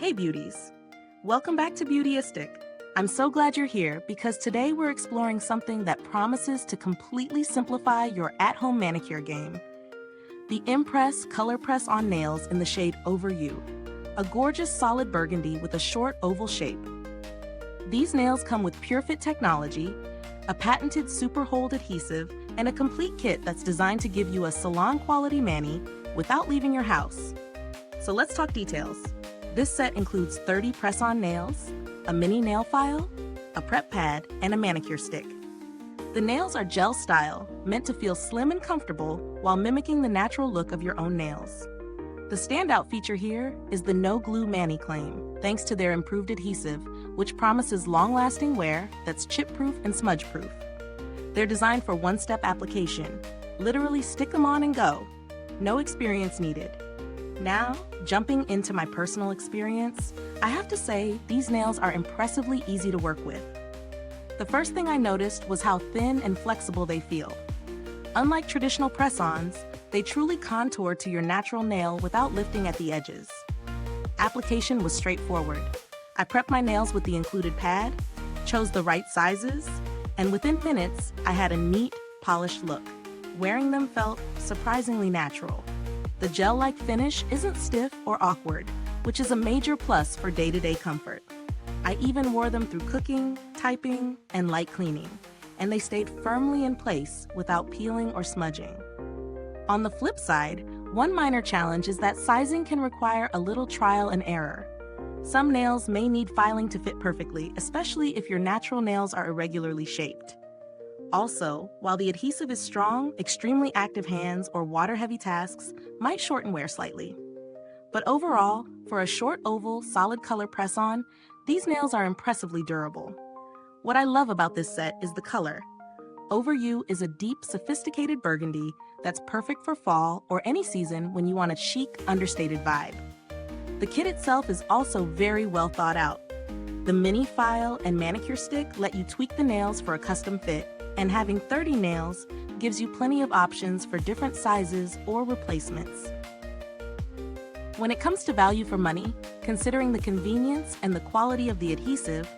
Hey beauties! Welcome back to Beautyistic. I'm so glad you're here because today we're exploring something that promises to completely simplify your at-home manicure game. The imPRESS Color Press on Nails in the shade Over You, a gorgeous solid burgundy with a short oval shape. These nails come with PureFit Technology, a patented Super Hold Adhesive, and a complete kit that's designed to give you a salon-quality mani without leaving your house. So let's talk details. This set includes 30 press-on nails, a mini nail file, a prep pad, and a manicure stick. The nails are gel style, meant to feel slim and comfortable while mimicking the natural look of your own nails. The standout feature here is the no glue mani claim, thanks to their improved adhesive, which promises long-lasting wear that's chip-proof and smudge-proof. They're designed for one-step application. Literally stick them on and go. No experience needed. Now, jumping into my personal experience, I have to say these nails are impressively easy to work with. The first thing I noticed was how thin and flexible they feel. Unlike traditional press-ons, they truly contour to your natural nail without lifting at the edges. Application was straightforward. I prepped my nails with the included pad, chose the right sizes, and within minutes, I had a neat, polished look. Wearing them felt surprisingly natural. The gel-like finish isn't stiff or awkward, which is a major plus for day-to-day comfort. I even wore them through cooking, typing, and light cleaning, and they stayed firmly in place without peeling or smudging. On the flip side, one minor challenge is that sizing can require a little trial and error. Some nails may need filing to fit perfectly, especially if your natural nails are irregularly shaped. Also, while the adhesive is strong, extremely active hands or water-heavy tasks might shorten wear slightly. But overall, for a short oval, solid color press-on, these nails are impressively durable. What I love about this set is the color. Over You is a deep, sophisticated burgundy that's perfect for fall or any season when you want a chic, understated vibe. The kit itself is also very well thought out. The mini file and manicure stick let you tweak the nails for a custom fit, and having 30 nails gives you plenty of options for different sizes or replacements. When it comes to value for money, considering the convenience and the quality of the adhesive,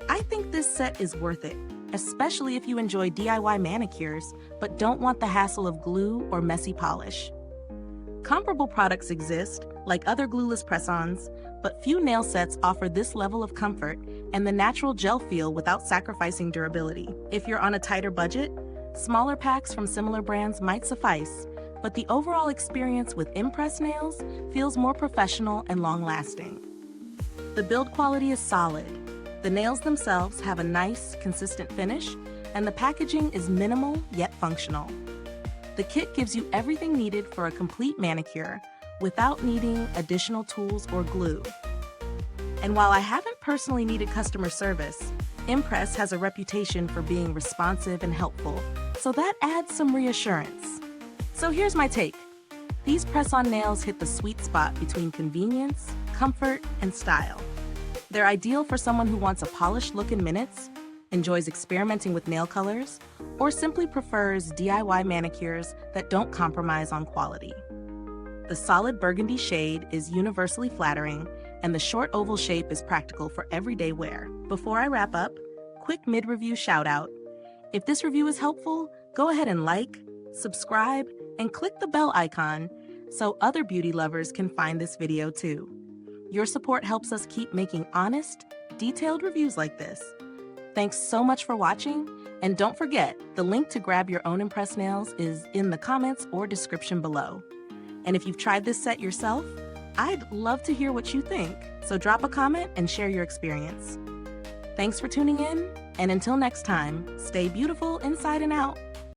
I think this set is worth it, especially if you enjoy DIY manicures but don't want the hassle of glue or messy polish. Comparable products exist, like other glueless press-ons, but few nail sets offer this level of comfort and the natural gel feel without sacrificing durability. If you're on a tighter budget, smaller packs from similar brands might suffice, but the overall experience with imPRESS nails feels more professional and long-lasting. The build quality is solid. The nails themselves have a nice, consistent finish, and the packaging is minimal yet functional. The kit gives you everything needed for a complete manicure without needing additional tools or glue. And while I haven't personally needed customer service, imPRESS has a reputation for being responsive and helpful, so that adds some reassurance. So here's my take. These press-on nails hit the sweet spot between convenience, comfort, and style. They're ideal for someone who wants a polished look in minutes, enjoys experimenting with nail colors, or simply prefers DIY manicures that don't compromise on quality. The solid burgundy shade is universally flattering, and the short oval shape is practical for everyday wear. Before I wrap up, quick mid-review shout out. If this review is helpful, go ahead and like, subscribe, and click the bell icon so other beauty lovers can find this video too. Your support helps us keep making honest, detailed reviews like this. Thanks so much for watching, and don't forget, the link to grab your own imPRESS nails is in the comments or description below. And if you've tried this set yourself, I'd love to hear what you think, so drop a comment and share your experience. Thanks for tuning in, and until next time, stay beautiful inside and out.